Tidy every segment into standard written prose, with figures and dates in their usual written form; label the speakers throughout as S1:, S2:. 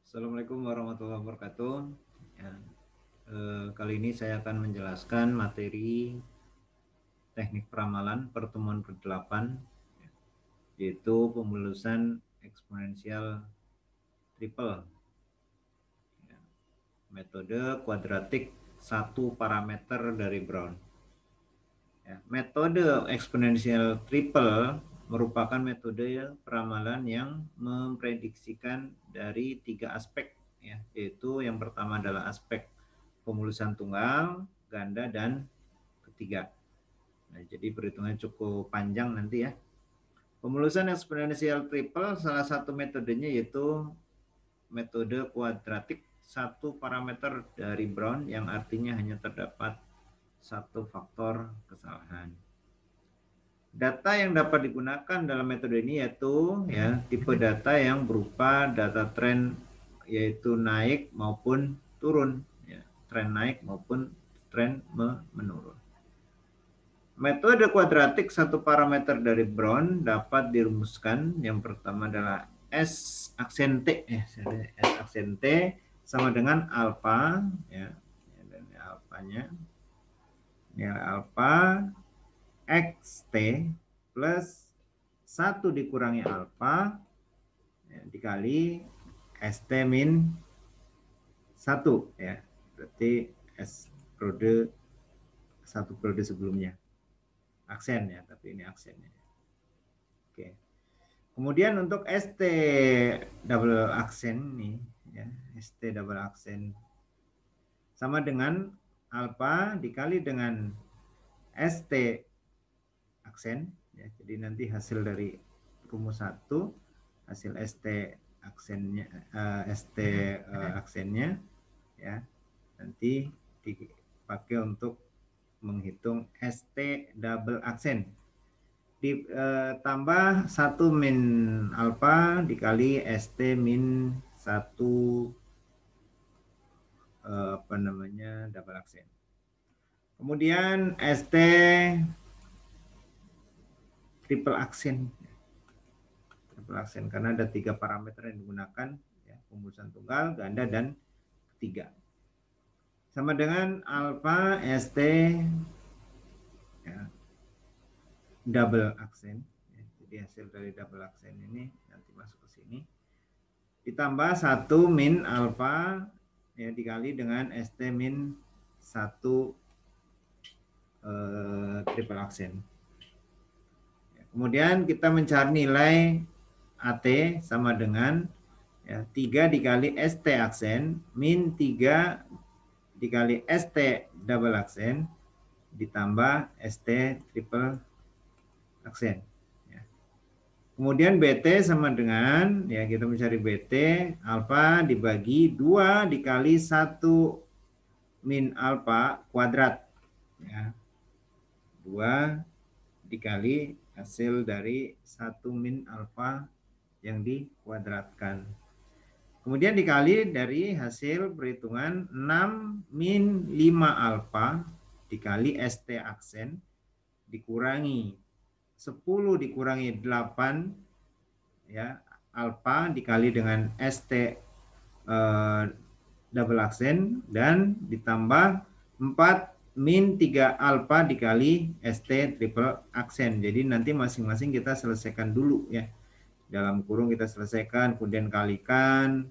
S1: Assalamualaikum warahmatullahi wabarakatuh. Ya, kali ini saya akan menjelaskan materi teknik peramalan pertemuan ke-8, yaitu pemulusan eksponensial triple. Ya, metode kuadratik satu parameter dari Brown. Ya, metode eksponensial triple merupakan metode peramalan yang memprediksikan dari 3 aspek, ya, yaitu yang pertama adalah aspek pemulusan tunggal, ganda, dan ketiga. Nah, jadi perhitungannya cukup panjang nanti ya. Pemulusan eksponensial triple salah satu metodenya yaitu metode kuadratik satu parameter dari Brown yang artinya hanya terdapat satu faktor kesalahan. Data yang dapat digunakan dalam metode ini yaitu ya tipe data yang berupa data tren, yaitu naik maupun turun, ya, tren naik maupun tren menurun. Metode kuadratik satu parameter dari Brown dapat dirumuskan. Yang pertama adalah S aksen T, S aksen T sama dengan alfa, ya, dan alfanya nilai alfa X T plus 1 dikurangi alfa, ya, dikali ST min 1, ya. Berarti S periode satu periode sebelumnya. Aksen ya, tapi ini aksennya. Oke. Kemudian untuk ST double aksen nih, ya, ST double aksen sama dengan alfa dikali dengan ST aksen, ya. Jadi nanti hasil dari rumus 1, hasil ST aksennya, aksennya, ya, nanti dipakai untuk menghitung ST double aksen. Ditambah 1 min alfa dikali ST min 1 double aksen. Kemudian ST triple aksen. Triple aksen karena ada 3 parameter yang digunakan, ya, pemulusan tunggal, ganda, dan ketiga. Sama dengan alfa ST, ya, double aksen, ya. Jadi hasil dari double aksen ini nanti masuk ke sini. Ditambah 1 min alfa, ya, dikali dengan ST min 1 triple aksen. Ya, kemudian kita mencari nilai AT sama dengan, ya, 3 dikali ST aksen min 3 dikali ST double aksen ditambah ST triple aksen. Ya. Kemudian BT sama dengan, ya, kita mencari BT alfa dibagi 2 dikali 1 min alfa kuadrat, ya. 2 dikali hasil dari 1 min alfa yang dikuadratkan. Kemudian dikali dari hasil perhitungan 6 min 5 alfa dikali ST aksen dikurangi 10 dikurangi 8, ya, alfa dikali dengan ST double aksen dan ditambah 4 min 3 alfa dikali ST triple aksen. Jadi nanti masing-masing kita selesaikan dulu, ya. Dalam kurung kita selesaikan, kemudian kalikan,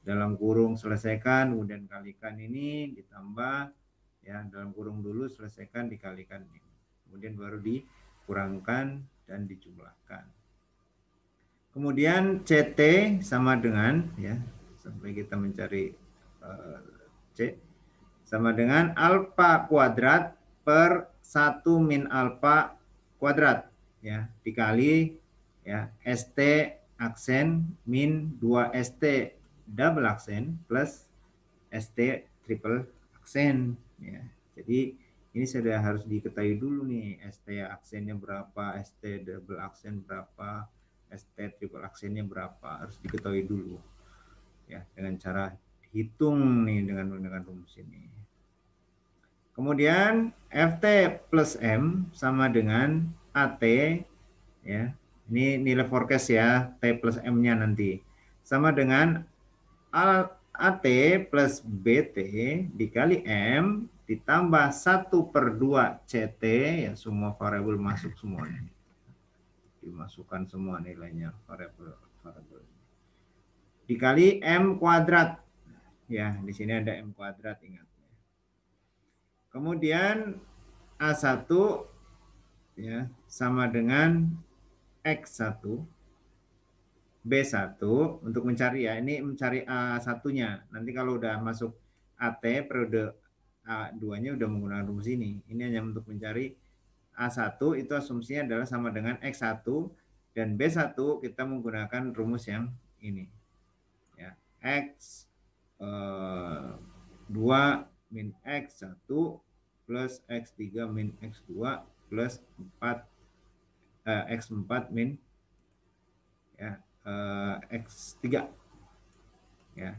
S1: dalam kurung selesaikan, kemudian kalikan ini ditambah, ya, dalam kurung dulu selesaikan, dikalikan ini. Kemudian baru dikurangkan dan dijumlahkan. Kemudian CT sama dengan, ya, sampai kita mencari C sama dengan alfa kuadrat per 1 min alfa kuadrat, ya, dikali, ya, ST aksen min 2 ST double aksen plus ST triple aksen, ya. Jadi ini sudah harus diketahui dulu nih, ST aksennya berapa, ST double aksen berapa, ST triple aksennya berapa, harus diketahui dulu, ya, dengan cara hitung nih dengan menggunakan rumus ini. Kemudian FT plus M sama dengan AT, ya. Ini nilai forecast, ya, T plus M-nya nanti sama dengan AT plus BT dikali M ditambah 1/2 CT, ya semua variabel masuk semua nih. Dimasukkan semua nilainya variabel dikali M kuadrat. Ya, di sini ada M kuadrat, ingat. Kemudian A1 ya sama dengan X1 B1 untuk mencari, ya ini mencari A1-nya. Nanti kalau udah masuk AT periode A2-nya udah menggunakan rumus ini. Ini hanya untuk mencari A1, itu asumsinya adalah sama dengan X1, dan B1 kita menggunakan rumus yang ini. Ya, X2 min X1 plus X3 min X2 plus X4 min ya, X3. Ya.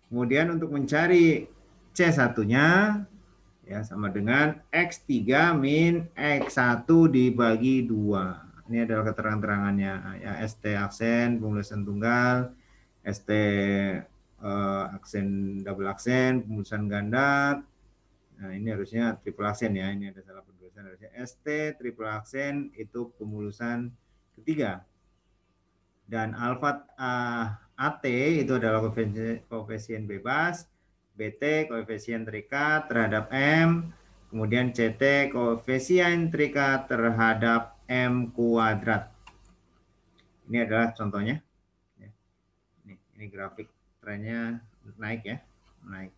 S1: Kemudian untuk mencari C1-nya ya sama dengan X3 min X1 dibagi 2. Ini adalah keterangan-terangannya ya, ST aksen pemulusan tunggal, ST aksen double aksen pemulusan ganda. Nah, ini harusnya triple aksen ya. Ini ada salah penulisan, harusnya ST triple aksen itu pemulusan ketiga. Dan alfa AT itu adalah koefisien bebas, BT koefisien terikat terhadap M, kemudian CT koefisien terikat terhadap M kuadrat. Ini adalah contohnya. Ini grafik trennya naik ya, naik.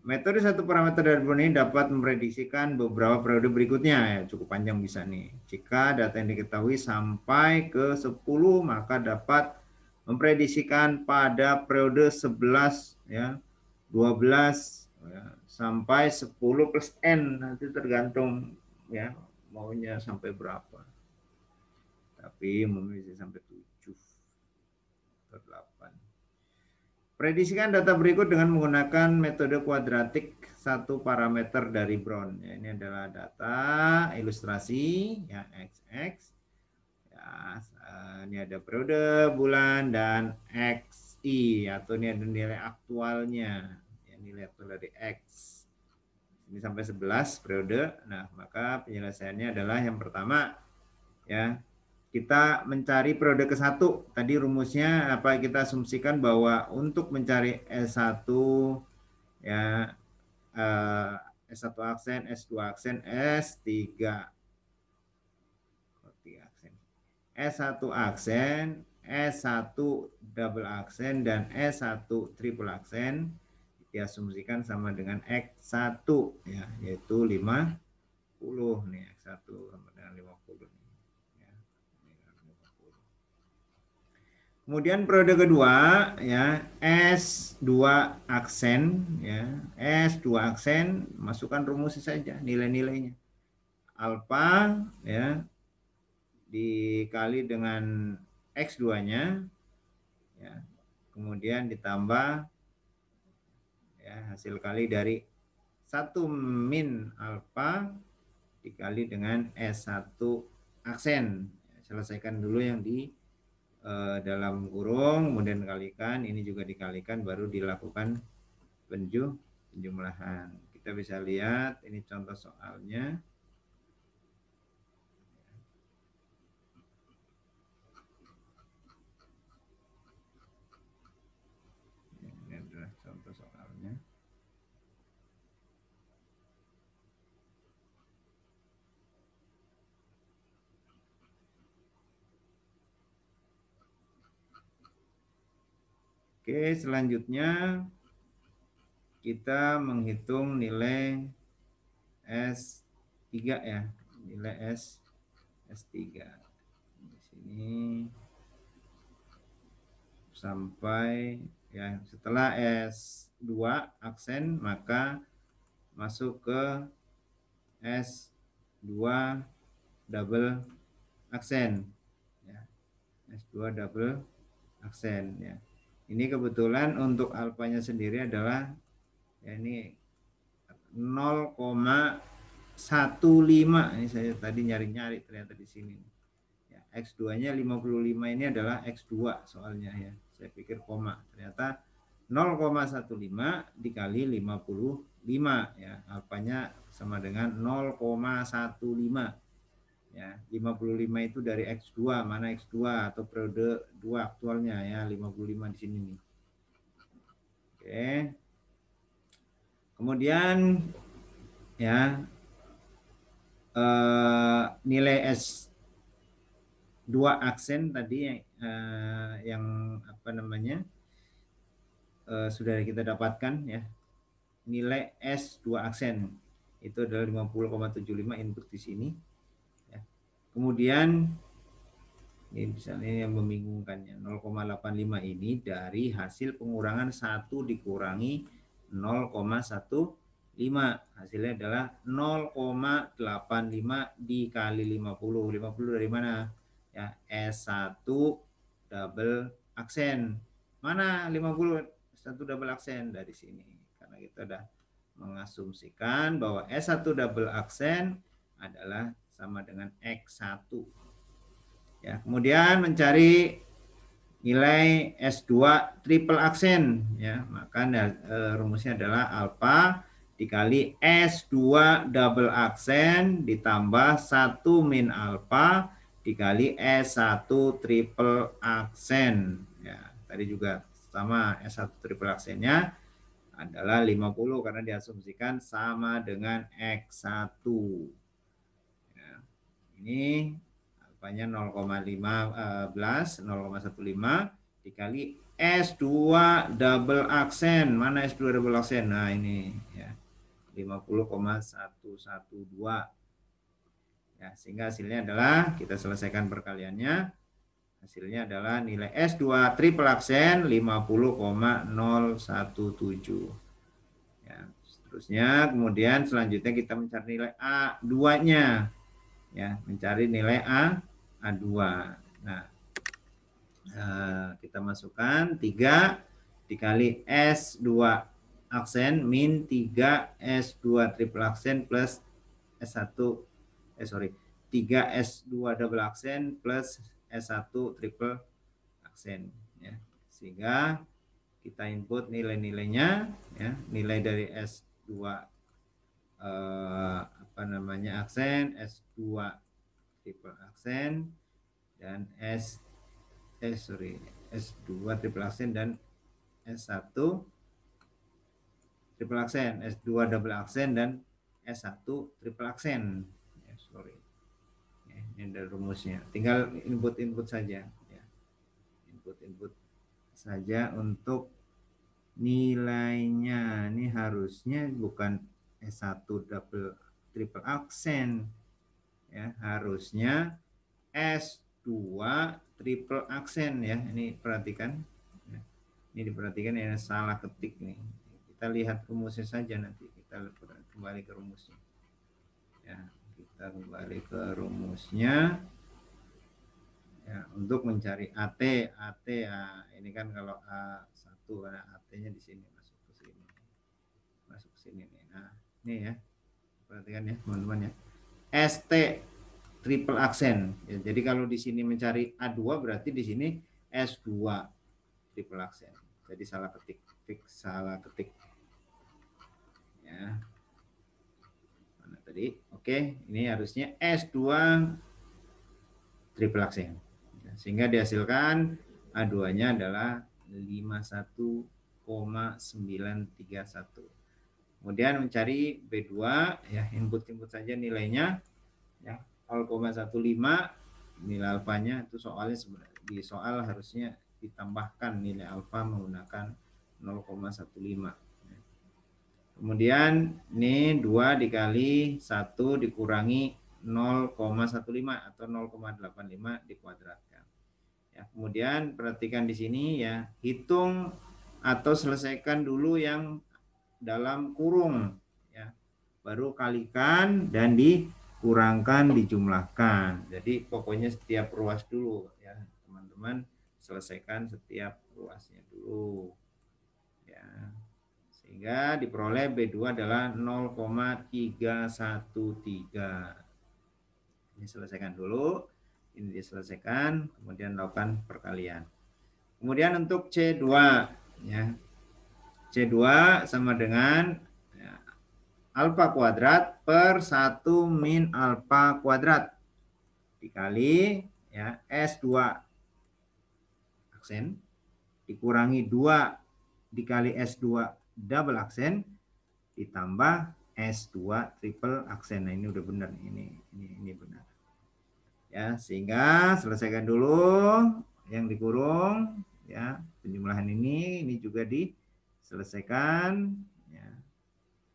S1: Metode satu parameter dari ini dapat memprediksikan beberapa periode berikutnya, ya cukup panjang bisa nih. Jika data yang diketahui sampai ke 10, maka dapat memprediksikan pada periode 11 ya, 12 ya, sampai 10 plus N, nanti tergantung ya maunya sampai berapa. Tapi bisa sampai 7 atau 8. Prediksikan data berikut dengan menggunakan metode kuadratik satu parameter dari Brown. Ya, ini adalah data ilustrasi ya XX. Ya, ini ada periode, bulan, dan XI atau ini ada nilai aktualnya. Ya, nilai aktual dari X. Ini sampai 11 periode. Nah, maka penyelesaiannya adalah yang pertama ya, kita mencari periode ke-1. Tadi rumusnya apa, kita asumsikan bahwa untuk mencari S1 ya S1 aksen, S2 aksen, S3 aksen. S1 aksen, S1 double aksen, dan S1 triple aksen diasumsikan sama dengan X1 ya, yaitu 50 nih, X1 sama dengan 50. Kemudian periode kedua ya, S2 aksen ya, S2 aksen masukkan rumusnya saja nilai-nilainya. Alfa ya dikali dengan X2-nya ya. Kemudian ditambah ya hasil kali dari 1 min alfa dikali dengan S1 aksen. Selesaikan dulu yang di dalam kurung, kemudian kalikan, ini juga dikalikan, baru dilakukan penjumlahan. Kita bisa lihat ini contoh soalnya. Ini adalah contoh soalnya. Oke, selanjutnya kita menghitung nilai S3 ya, nilai S3. Di sini sampai ya setelah S2 aksen maka masuk ke S2 double aksen ya. S2 double aksen ya. Ini kebetulan untuk alfanya sendiri adalah ya ini 0,15. Ini saya tadi nyari-nyari ternyata di sini. Ya, X2-nya 55, ini adalah X2 soalnya ya. Saya pikir koma, ternyata 0,15 dikali 55 ya. Alfanya sama dengan 0,15. Ya, 55 itu dari X2, mana X2 atau periode 2 aktualnya ya, 55 di sini nih. Oke. Kemudian ya nilai S2 aksen tadi yang apa namanya sudah kita dapatkan ya, nilai S2 aksen itu adalah 50,75 input di sini ya. Kemudian ini misalnya yang membingungkannya 0,85 ini dari hasil pengurangan 1 dikurangi 0,15, hasilnya adalah 0,85 dikali 50. 50 dari mana ya? S1 double aksen. Mana 50 S1 double aksen? Dari sini, karena kita sudah mengasumsikan bahwa S1 double aksen adalah sama dengan X1 ya. Kemudian mencari nilai S2 triple aksen ya, maka rumusnya adalah alfa dikali S2 double aksen ditambah 1 min alfa dikali S1 triple aksen ya. Tadi juga sama, S1 triple aksennya adalah 50 karena diasumsikan sama dengan X1 ya. Ini alfanya 0,15 dikali S2 double aksen. Mana S2 double aksen? Nah, ini ya. 50,112. Ya, sehingga hasilnya adalah kita selesaikan perkaliannya. Hasilnya adalah nilai S2 triple aksen 50,017. Ya, seterusnya kemudian selanjutnya kita mencari nilai A2-nya. Ya, mencari nilai A2. Nah, kita masukkan 3 dikali S2 aksen min 3 S2 triple aksen plus S1 3 S2 double aksen plus S1 triple aksen ya. Sehingga kita input nilai-nilainya ya, nilai dari S2 apa namanya aksen, S2 triple aksen dan S2 triple aksen dan S1 triple aksen, S2 double aksen dan S1 triple aksen. Ya, ya, ini ada rumusnya. Tinggal input saja ya. Input saja untuk nilainya. Ini harusnya bukan S1 double triple aksen ya, harusnya S2 triple aksen ya. Ini perhatikan ya. Ini diperhatikan ya, salah ketik nih. Kita lihat rumusnya saja, nanti kita kembali ke rumusnya ya. Kita kembali ke rumusnya ya, untuk mencari AT ya. Ini kan kalau A1 ada AT-nya di sini, masuk ke sini nih. Nah, ini ya, perhatikan ya teman-teman ya, ST triple aksen ya. Jadi kalau di sini mencari A2 berarti di sini S2 triple aksen. Jadi salah ketik ya. Mana tadi? Oke, ini harusnya S2 triple aksen. Sehingga dihasilkan A2-nya adalah 51,931. Kemudian mencari B2 ya, input saja nilainya ya, 0,15 nilai alfanya itu soalnya di soal harusnya ditambahkan nilai alfa menggunakan 0,15. Kemudian ini 2 dikali 1 dikurangi 0,15 atau 0,85 dikuadratkan. Ya, kemudian perhatikan di sini ya, hitung atau selesaikan dulu yang dalam kurung ya. Baru kalikan dan dikurangkan, dijumlahkan. Jadi pokoknya setiap ruas dulu ya, teman-teman, selesaikan setiap ruasnya dulu. Ya. Sehingga diperoleh B2 adalah 0,313. Ini selesaikan dulu, ini diselesaikan, kemudian lakukan perkalian. Kemudian untuk C2 ya. C2 sama dengan ya, alfa kuadrat per 1 min alfa kuadrat dikali ya S2 aksen dikurangi 2 dikali S2 double aksen ditambah S2 triple aksen. Nah, ini udah benar ini benar. Ya, sehingga selesaikan dulu yang dikurung ya, penjumlahan ini juga diselesaikan ya.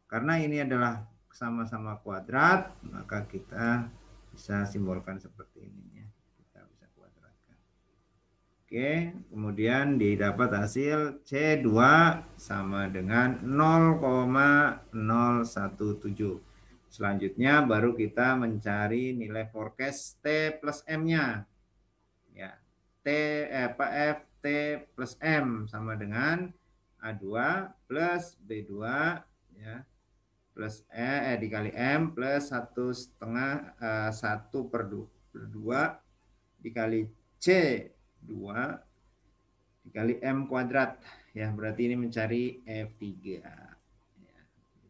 S1: Karena ini adalah sama-sama kuadrat, maka kita bisa simbolkan seperti ini ya. Kita bisa kuadratkan. Oke, kemudian didapat hasil C2 sama dengan 0,017. Selanjutnya baru kita mencari nilai forecast T plus M-nya. Ya, F T plus M sama dengan A2 plus B2 ya plus dikali M plus 1/2 1/2 dikali C2 dikali M kuadrat ya, berarti ini mencari F3 ya,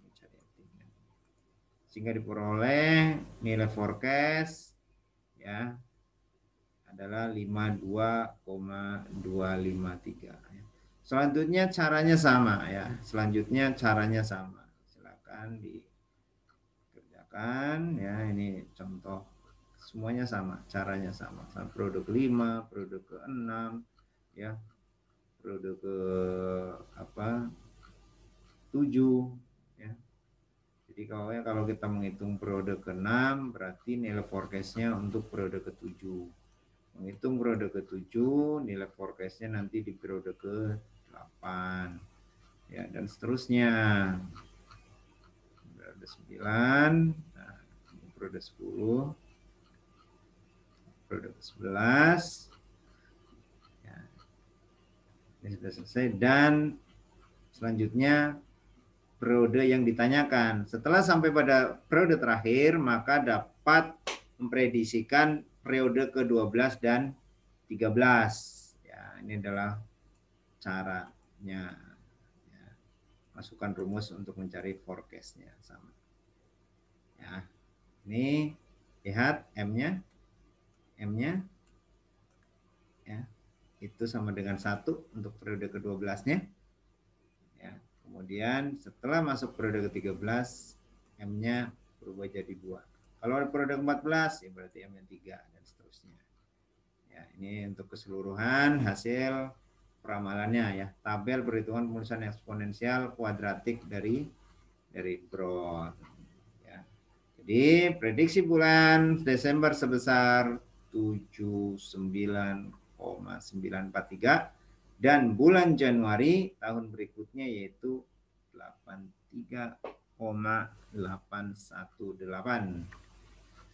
S1: mencari F3 sehingga diperoleh nilai forecast ya adalah 52,253 ya. Selanjutnya caranya sama ya, silakan dikerjakan ya. Ini contoh, semuanya sama, caranya sama. Produk 5, produk ke-6 ya, produk ke 7 ya. Jadi kalau kita menghitung periode ke-6 berarti nilai forecastnya untuk periode ke-7. Menghitung periode ke-7 nilai forecastnya nanti di periode ke-8 ya, dan seterusnya. Periode 9, nah, periode 10, periode ke-11 ya. Ini sudah selesai, dan selanjutnya periode yang ditanyakan. Setelah sampai pada periode terakhir, maka dapat memprediksikan periode ke-12 dan 13. Ya, ini adalah caranya. Ya, masukkan rumus untuk mencari forecast-nya sama. Ya, ini lihat M-nya ya, itu sama dengan 1 untuk periode ke-12-nya. Ya, kemudian setelah masuk periode ke-13, M-nya berubah jadi 2. Kalau periode ke-14 ya berarti M-nya 3 dan seterusnya. Ya, ini untuk keseluruhan hasil peramalannya ya. Tabel perhitungan penulisan eksponensial kuadratik dari Brown. Ya. Jadi prediksi bulan Desember sebesar 79,943 dan bulan Januari tahun berikutnya yaitu 83,818.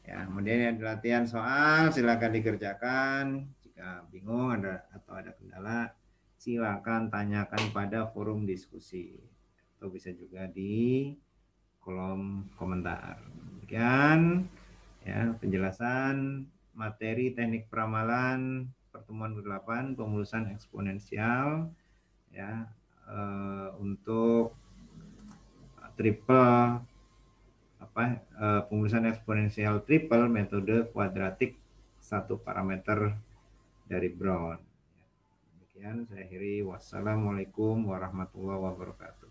S1: Ya, kemudian ada latihan soal, silakan dikerjakan. Jika bingung atau ada kendala, silakan tanyakan pada forum diskusi atau bisa juga di kolom komentar. Demikian ya penjelasan materi teknik peramalan pertemuan ke-8 pemulusan eksponensial ya, untuk triple pemulusan eksponensial triple metode kuadratik satu parameter dari Brown. Demikian saya akhiri. Wassalamualaikum warahmatullahi wabarakatuh.